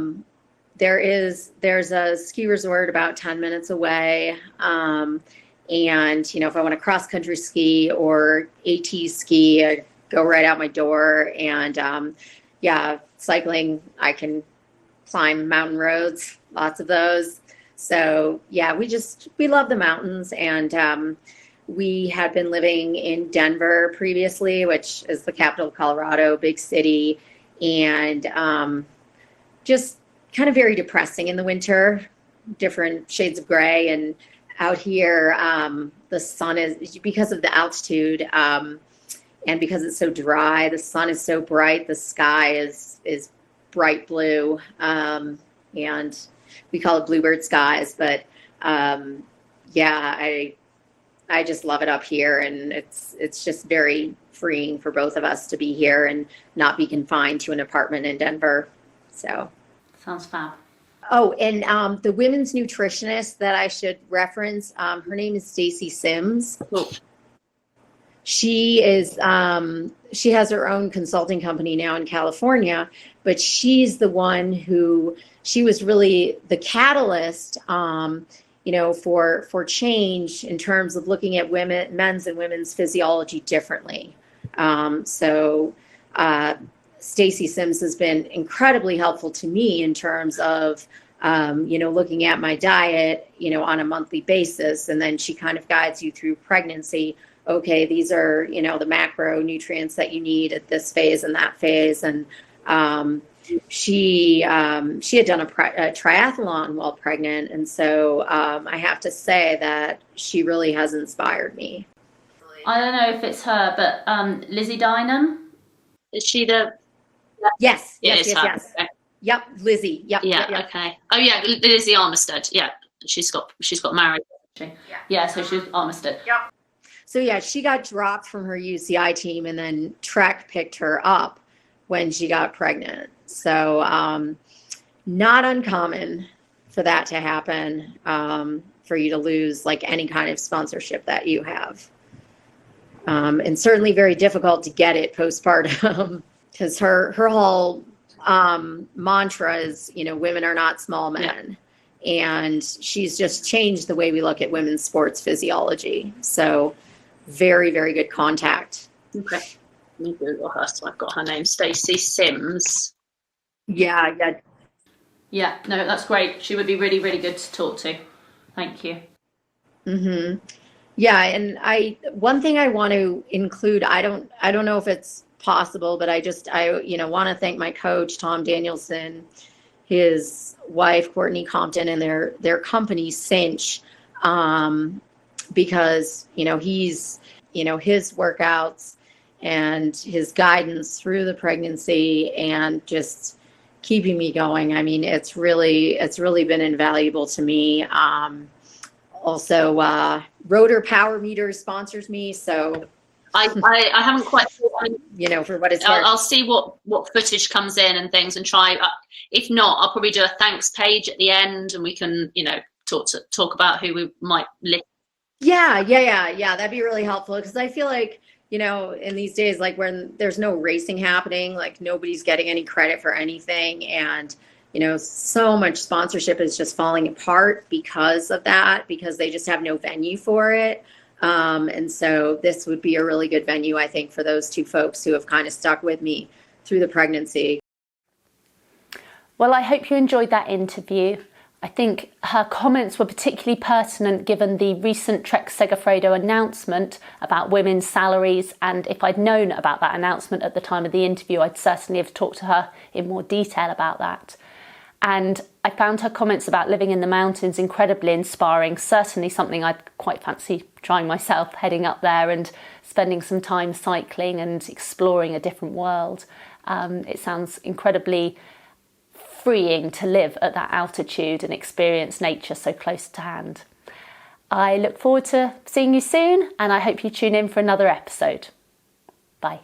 there's a ski resort about 10 minutes away. And, if I want to cross country ski or AT ski, I go right out my door. And, cycling, I can climb mountain roads, lots of those. So yeah, we love the mountains. And, we had been living in Denver previously, which is the capital of Colorado, big city, and just kind of very depressing in the winter, different shades of gray. And out here, the sun is, because of the altitude, and because it's so dry, the sun is so bright, the sky is bright blue, and we call it bluebird skies. But I just love it up here, and it's just very freeing for both of us to be here and not be confined to an apartment in Denver. So sounds fab. Oh, and the women's nutritionist that I should reference, her name is Stacy Sims. Cool. She is she has her own consulting company now in California, but she's the one who she was really the catalyst, for change in terms of looking at men's and women's physiology differently. So Stacy Sims has been incredibly helpful to me in terms of looking at my diet, on a monthly basis, and then she kind of guides you through pregnancy. Okay, these are, the macronutrients that you need at this phase and that phase. And she had done a triathlon while pregnant. And so I have to say that she really has inspired me. I don't know if it's her, but Lizzie Dynam? Is she the... Yes. Yes. Okay. Yep, Lizzie. Yep. Okay. Oh yeah, Lizzie Armistead. Yeah, she's got married. Yeah, so she's Armistead. Yep. So yeah, she got dropped from her UCI team, and then Trek picked her up when she got pregnant. So not uncommon for that to happen, for you to lose like any kind of sponsorship that you have. And certainly very difficult to get it postpartum, because her whole mantra is, women are not small men. Yeah. And she's just changed the way we look at women's sports physiology. So very, very good contact. Okay. Let me Google her, so I've got her name. Stacy Sims. Yeah. Yeah, no, that's great. She would be really, really good to talk to. Thank you. Mm-hmm. Yeah, and one thing I want to include, I don't know if it's possible, but I want to thank my coach, Tom Danielson, his wife, Courtney Compton, and their company, Cinch, because, he's, his workouts and his guidance through the pregnancy and just keeping me going. I mean, it's really been invaluable to me. Also, Rotor Power Meters sponsors me, so I haven't quite, for what it's I'll see what footage comes in and things, and try. If not, I'll probably do a thanks page at the end, and we can, talk about who we might list. Yeah. That'd be really helpful, because I feel like, in these days, like when there's no racing happening, like nobody's getting any credit for anything, and so much sponsorship is just falling apart because of that, because they just have no venue for it. And so this would be a really good venue, I think, for those two folks who have kind of stuck with me through the pregnancy. Well, I hope you enjoyed that interview. I think her comments were particularly pertinent given the recent Trek Segafredo announcement about women's salaries. And if I'd known about that announcement at the time of the interview, I'd certainly have talked to her in more detail about that. And I found her comments about living in the mountains incredibly inspiring, certainly something I'd quite fancy trying myself, heading up there and spending some time cycling and exploring a different world. It sounds incredibly freeing to live at that altitude and experience nature so close to hand. I look forward to seeing you soon, and I hope you tune in for another episode. Bye.